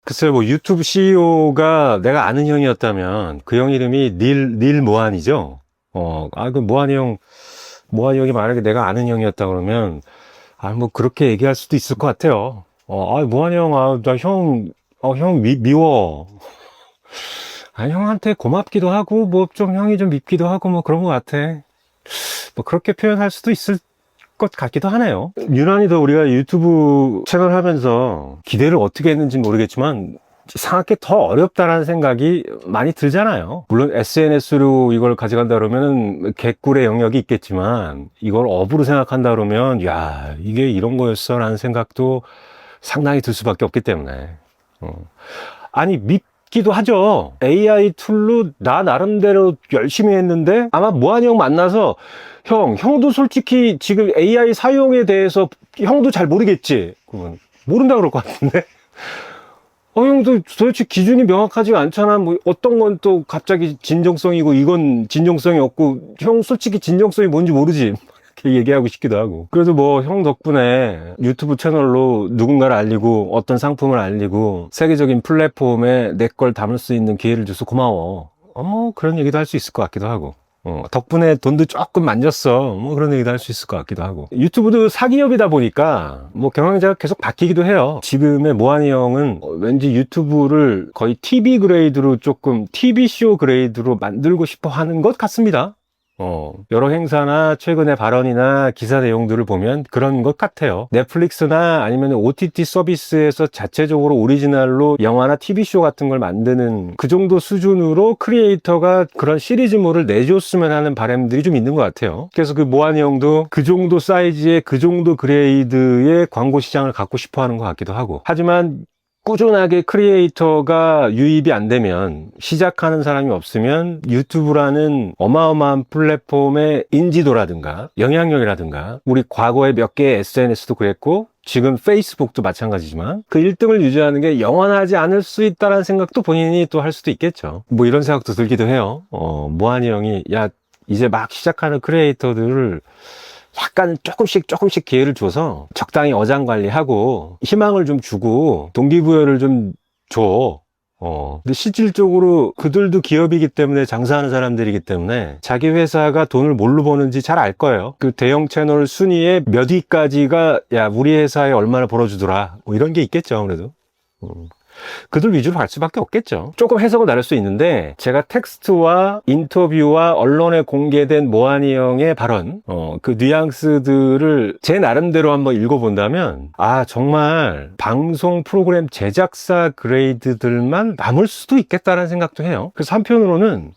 글쎄요, 뭐 유튜브 CEO가 내가 아는 형이었다면 그 형 이름이 닐 모한이죠. 그 모한이 형이 만약에 내가 아는 형이었다 그러면 뭐 그렇게 얘기할 수도 있을 것 같아요. 모한이 형, 형 미워. 형한테 고맙기도 하고 뭐 좀 형이 좀 밉기도 하고 뭐 그런 것 같아. 뭐 그렇게 표현할 수도 있을 것 같기도 하네요. 유난히 더 우리가 유튜브 채널 하면서 기대를 어떻게 했는지 모르겠지만 이상하게 더 어렵다라는 생각이 많이 들잖아요. 물론 SNS로 이걸 가져간다 그러면 개꿀의 영역이 있겠지만 이걸 업으로 생각한다 그러면 야, 이게 이런 거였어 라는 생각도 상당히 들 수밖에 없기 때문에 아니 밉기도 하죠. AI 툴로 나 나름대로 열심히 했는데 아마 모한이 형 만나서 형도 솔직히 지금 AI 사용에 대해서 형도 잘 모르겠지? 그러면 모른다 그럴 것 같은데? 형도 도대체 기준이 명확하지가 않잖아. 뭐 어떤 건 또 갑자기 진정성이고 이건 진정성이 없고 형 솔직히 진정성이 뭔지 모르지. 이렇게 얘기하고 싶기도 하고. 그래도 뭐 형 덕분에 유튜브 채널로 누군가를 알리고 어떤 상품을 알리고 세계적인 플랫폼에 내 걸 담을 수 있는 기회를 줘서 고마워. 뭐 그런 얘기도 할 수 있을 것 같기도 하고. 덕분에 돈도 조금 만졌어. 뭐 그런 얘기도 할 수 있을 것 같기도 하고. 유튜브도 사기업이다 보니까 뭐 경영자가 계속 바뀌기도 해요. 지금의 모한이 형은 왠지 유튜브를 거의 TV 그레이드로 조금 TV쇼 그레이드로 만들고 싶어 하는 것 같습니다. 여러 행사나 최근의 발언이나 기사 내용들을 보면 그런 것 같아요. 넷플릭스나 아니면 OTT 서비스에서 자체적으로 오리지널로 영화나 TV쇼 같은 걸 만드는 그 정도 수준으로 크리에이터가 그런 시리즈물을 내줬으면 하는 바람들이 좀 있는 것 같아요. 그래서 그 모한이 형도 그 정도 사이즈의 그 정도 그레이드의 광고 시장을 갖고 싶어 하는 것 같기도 하고. 하지만 꾸준하게 크리에이터가 유입이 안 되면 시작하는 사람이 없으면 유튜브라는 어마어마한 플랫폼의 인지도라든가 영향력이라든가 우리 과거에 몇 개의 SNS도 그랬고 지금 페이스북도 마찬가지지만 그 1등을 유지하는 게 영원하지 않을 수 있다는 생각도 본인이 또 할 수도 있겠죠. 뭐 이런 생각도 들기도 해요. 모한이 형이 이제 막 시작하는 크리에이터들을 약간 조금씩 기회를 줘서 적당히 어장관리하고 희망을 좀 주고 동기부여를 좀 줘. 근데 실질적으로 그들도 기업이기 때문에 장사하는 사람들이기 때문에 자기 회사가 돈을 뭘로 버는지 잘 알 거예요. 그 대형 채널 순위의 몇 위까지가 우리 회사에 얼마나 벌어주더라. 뭐 이런 게 있겠죠, 아무래도. 그들 위주로 갈 수밖에 없겠죠. 조금 해석은 다를 수 있는데 제가 텍스트와 인터뷰와 언론에 공개된 모한이 형의 발언 그 뉘앙스들을 제 나름대로 한번 읽어본다면 정말 방송 프로그램 제작사 그레이드들만 남을 수도 있겠다는 생각도 해요. 그래서 한편으로는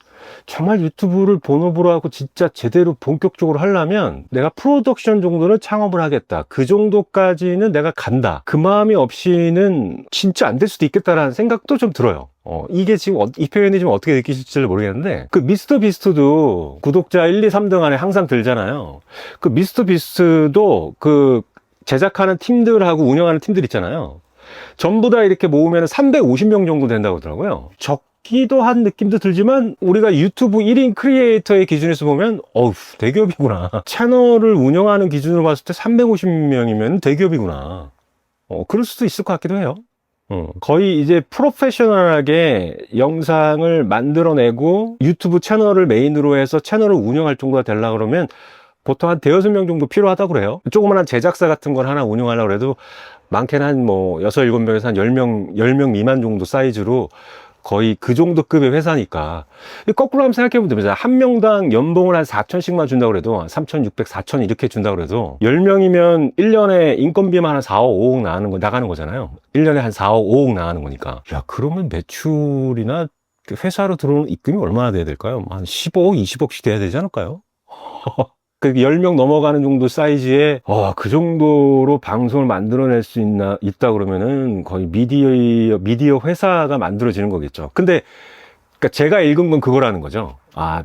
정말 유튜브를 본업으로 하고 진짜 제대로 본격적으로 하려면 내가 프로덕션 정도는 창업을 하겠다. 그 정도까지는 내가 간다. 그 마음이 없이는 진짜 안 될 수도 있겠다라는 생각도 좀 들어요. 이게 지금 이 표현이 좀 어떻게 느끼실지 모르겠는데 그 미스터 비스트도 구독자 1, 2, 3등 안에 항상 들잖아요. 그 미스터 비스트도 그 제작하는 팀들하고 운영하는 팀들 있잖아요. 전부 다 이렇게 모으면 350명 정도 된다고 하더라고요. 기도 한 느낌도 들지만 우리가 유튜브 1인 크리에이터의 기준에서 보면 대기업이구나. 채널을 운영하는 기준으로 봤을 때 350명이면 대기업이구나. 그럴 수도 있을 것 같기도 해요. 거의 이제 프로페셔널하게 영상을 만들어내고 유튜브 채널을 메인으로 해서 채널을 운영할 정도가 되려고 그러면 보통 한 대여섯 명 정도 필요하다고 그래요. 조그만한 제작사 같은 걸 하나 운영하려고 해도 많게는 한 6, 7명에서 한 10명 미만 정도 사이즈로 거의 그 정도 급의 회사니까 거꾸로 한번 생각해 보면 됩니다. 한 명당 연봉을 한 4천씩만 준다고 그래도 3,600, 4천 이렇게 준다고 그래도 10명이면 1년에 인건비만 한 4억, 5억 나가는 거잖아요. 1년에 한 4억, 5억 나가는 거니까. 그러면 매출이나 회사로 들어오는 입금이 얼마나 돼야 될까요? 한 15억, 20억씩 돼야 되지 않을까요? 그 10명 넘어가는 정도 사이즈에 그 정도로 방송을 만들어낼 수 있다 그러면은 거의 미디어 회사가 만들어지는 거겠죠. 근데 그러니까 제가 읽은 건 그거라는 거죠.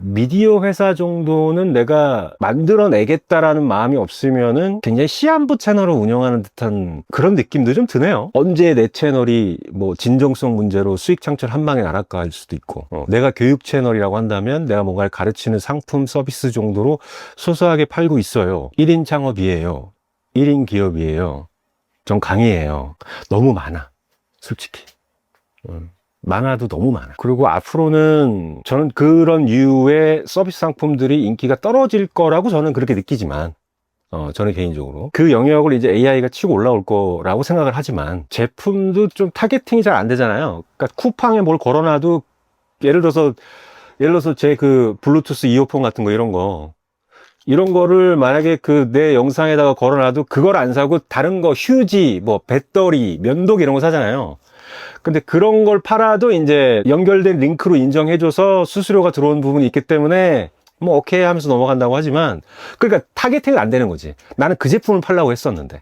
미디어 회사 정도는 내가 만들어내겠다라는 마음이 없으면은 굉장히 시한부 채널을 운영하는 듯한 그런 느낌도 좀 드네요. 언제 내 채널이 뭐 진정성 문제로 수익 창출 한 방에 나갈까 할 수도 있고, 내가 교육 채널이라고 한다면 내가 뭔가를 가르치는 상품 서비스 정도로 소소하게 팔고 있어요. 1인 창업이에요. 1인 기업이에요. 전 강의예요. 너무 많아. 솔직히. 많아도 너무 많아. 그리고 앞으로는 저는 그런 류의 서비스 상품들이 인기가 떨어질 거라고 저는 그렇게 느끼지만, 저는 개인적으로 그 영역을 이제 AI가 치고 올라올 거라고 생각을 하지만, 제품도 좀 타겟팅이 잘 안 되잖아요. 그러니까 쿠팡에 뭘 걸어놔도, 예를 들어서 제 그 블루투스 이어폰 같은 거, 이런 거를 만약에 그 내 영상에다가 걸어놔도 그걸 안 사고 다른 거, 휴지, 뭐 배터리, 면도기 이런 거 사잖아요. 근데 그런 걸 팔아도 이제 연결된 링크로 인정해줘서 수수료가 들어오는 부분이 있기 때문에 뭐 오케이 하면서 넘어간다고 하지만, 그러니까 타겟팅이 안 되는 거지. 나는 그 제품을 팔려고 했었는데.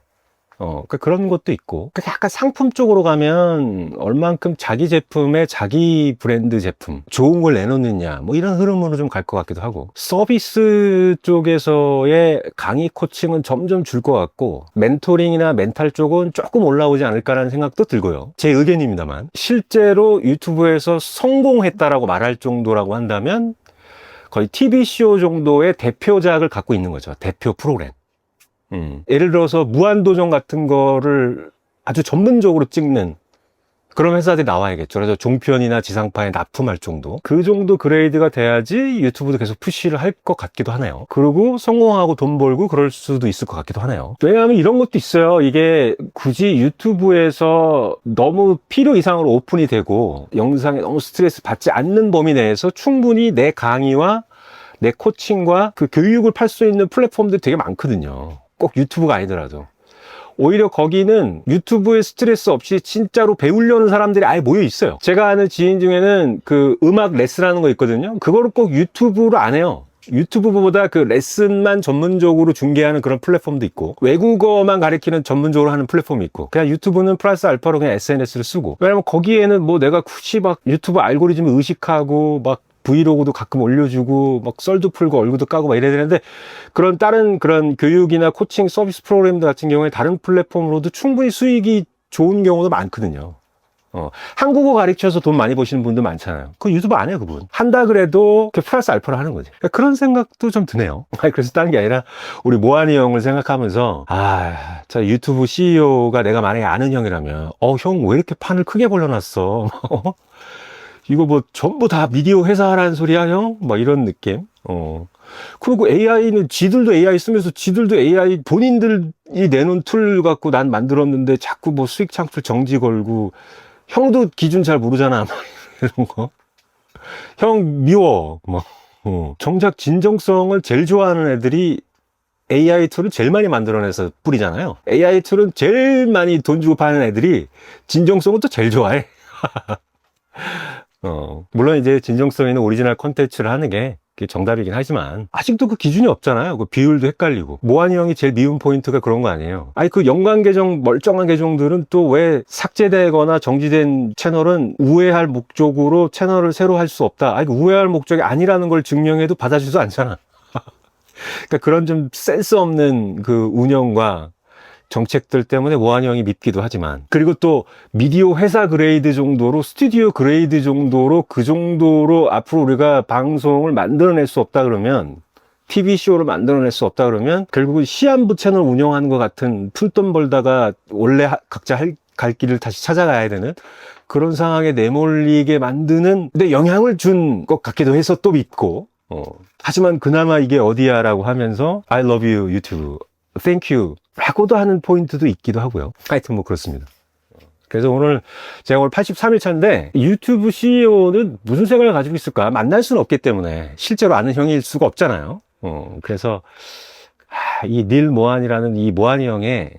그러니까 그런 것도 있고, 그러니까 약간 상품 쪽으로 가면 얼만큼 자기 제품에 자기 브랜드 제품 좋은 걸 내놓느냐, 뭐 이런 흐름으로 좀 갈 것 같기도 하고, 서비스 쪽에서의 강의 코칭은 점점 줄 것 같고, 멘토링이나 멘탈 쪽은 조금 올라오지 않을까라는 생각도 들고요. 제 의견입니다만, 실제로 유튜브에서 성공했다라고 말할 정도라고 한다면 거의 TV쇼 정도의 대표작을 갖고 있는 거죠. 대표 프로그램. 예를 들어서 무한도전 같은 거를 아주 전문적으로 찍는 그런 회사들이 나와야겠죠. 그래서 종편이나 지상파에 납품할 정도, 그 정도 그레이드가 돼야지 유튜브도 계속 푸시를 할 것 같기도 하네요. 그리고 성공하고 돈 벌고 그럴 수도 있을 것 같기도 하네요. 왜냐하면 이런 것도 있어요. 이게 굳이 유튜브에서 너무 필요 이상으로 오픈이 되고 영상에 너무 스트레스 받지 않는 범위 내에서 충분히 내 강의와 내 코칭과 그 교육을 팔 수 있는 플랫폼들이 되게 많거든요. 꼭 유튜브가 아니더라도. 오히려 거기는 유튜브에 스트레스 없이 진짜로 배우려는 사람들이 아예 모여 있어요. 제가 아는 지인 중에는 그 음악 레슨하는 거 있거든요. 그거를 꼭 유튜브로 안 해요. 유튜브보다 그 레슨만 전문적으로 중계하는 그런 플랫폼도 있고, 외국어만 가르치는 전문적으로 하는 플랫폼이 있고, 그냥 유튜브는 플러스 알파로 그냥 SNS를 쓰고, 왜냐면 거기에는 뭐 내가 굳이 막 유튜브 알고리즘을 의식하고 막 브이로그도 가끔 올려주고 막 썰도 풀고 얼굴도 까고 막 이래야 되는데, 그런 다른 그런 교육이나 코칭 서비스 프로그램들 같은 경우에 다른 플랫폼으로도 충분히 수익이 좋은 경우도 많거든요. 한국어 가르쳐서 돈 많이 버시는 분들 많잖아요. 그 유튜브 안 해요, 그분. 한다 그래도 플러스 알파로 하는 거지. 그러니까 그런 생각도 좀 드네요. 그래서 다른 게 아니라 우리 모한이 형을 생각하면서, 자, 유튜브 CEO가 내가 만약에 아는 형이라면, 형 왜 이렇게 판을 크게 벌려놨어? 이거 뭐 전부 다 미디어 회사라는 소리야, 형? 막 이런 느낌. 그리고 AI는 지들도 AI 쓰면서 지들도 AI 본인들이 내놓은 툴 갖고 난 만들었는데 자꾸 뭐 수익 창출 정지 걸고, 형도 기준 잘 모르잖아. 이런 거. 형 미워. 뭐. 정작 진정성을 제일 좋아하는 애들이 AI 툴을 제일 많이 만들어내서 뿌리잖아요. AI 툴은 제일 많이 돈 주고 파는 애들이 진정성은 또 제일 좋아해. 물론 이제 진정성 있는 오리지널 콘텐츠를 하는 게 그게 정답이긴 하지만 아직도 그 기준이 없잖아요. 그 비율도 헷갈리고. 모한이 형이 제일 미운 포인트가 그런 거 아니에요. 아니 그 연관 계정, 멀쩡한 계정들은 또 왜 삭제되거나 정지된 채널은 우회할 목적으로 채널을 새로 할 수 없다. 아니 그 우회할 목적이 아니라는 걸 증명해도 받아주지도 않잖아. 그러니까 그런 좀 센스 없는 그 운영과 정책들 때문에 모한이 형이 밉기도 하지만, 그리고 또 미디어 회사 그레이드 정도로, 스튜디오 그레이드 정도로, 그 정도로 앞으로 우리가 방송을 만들어낼 수 없다 그러면, TV쇼를 만들어낼 수 없다 그러면 결국은 시한부 채널 운영하는 것 같은, 푼돈 벌다가 원래 각자 갈 길을 다시 찾아가야 되는 그런 상황에 내몰리게 만드는 데 영향을 준 것 같기도 해서 또 밉고, 하지만 그나마 이게 어디야 라고 하면서 I love you 유튜브, thank you 라고도 하는 포인트도 있기도 하고요. 하여튼 뭐 그렇습니다. 그래서 제가 오늘 83일 차인데, 유튜브 CEO는 무슨 생각을 가지고 있을까? 만날 수는 없기 때문에 실제로 아는 형일 수가 없잖아요. 그래서 이 닐 모한이라는 이 모한이 형의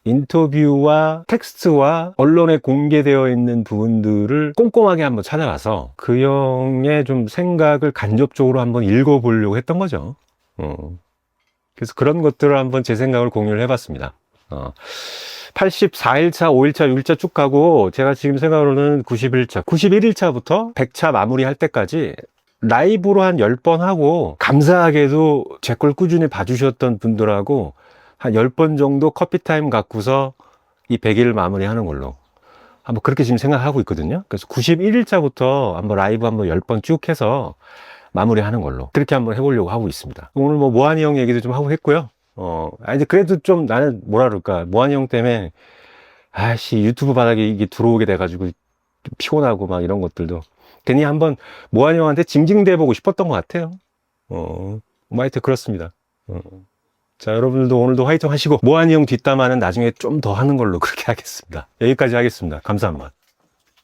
인터뷰와 텍스트와 언론에 공개되어 있는 부분들을 꼼꼼하게 한번 찾아가서 그 형의 좀 생각을 간접적으로 한번 읽어보려고 했던 거죠. 그래서 그런 것들을 한번 제 생각을 공유를 해봤습니다. 84일차, 5일차, 6일차 쭉 가고, 제가 지금 생각으로는 91일차, 91일차부터 100차 마무리할 때까지 라이브로 한 10번 하고, 감사하게도 제 걸 꾸준히 봐주셨던 분들하고 한 10번 정도 커피타임 갖고서 이 100일을 마무리하는 걸로 한번 그렇게 지금 생각하고 있거든요. 그래서 91일차부터 한번 라이브 한번 10번 쭉 해서 마무리하는 걸로 그렇게 한번 해보려고 하고 있습니다. 오늘 뭐 모한이 형 얘기도 좀 하고 했고요. 이제 그래도 좀 나는 뭐라 그럴까, 모한이 형 때문에 유튜브 바닥에 이게 들어오게 돼가지고 좀 피곤하고 막 이런 것들도 괜히 한번 모한이 형한테 징징대 보고 싶었던 것 같아요. 뭐 하여튼 그렇습니다. 자, 여러분들도 오늘도 화이팅 하시고 모한이 형 뒷담화는 나중에 좀 더 하는 걸로 그렇게 하겠습니다. 여기까지 하겠습니다. 감사합니다.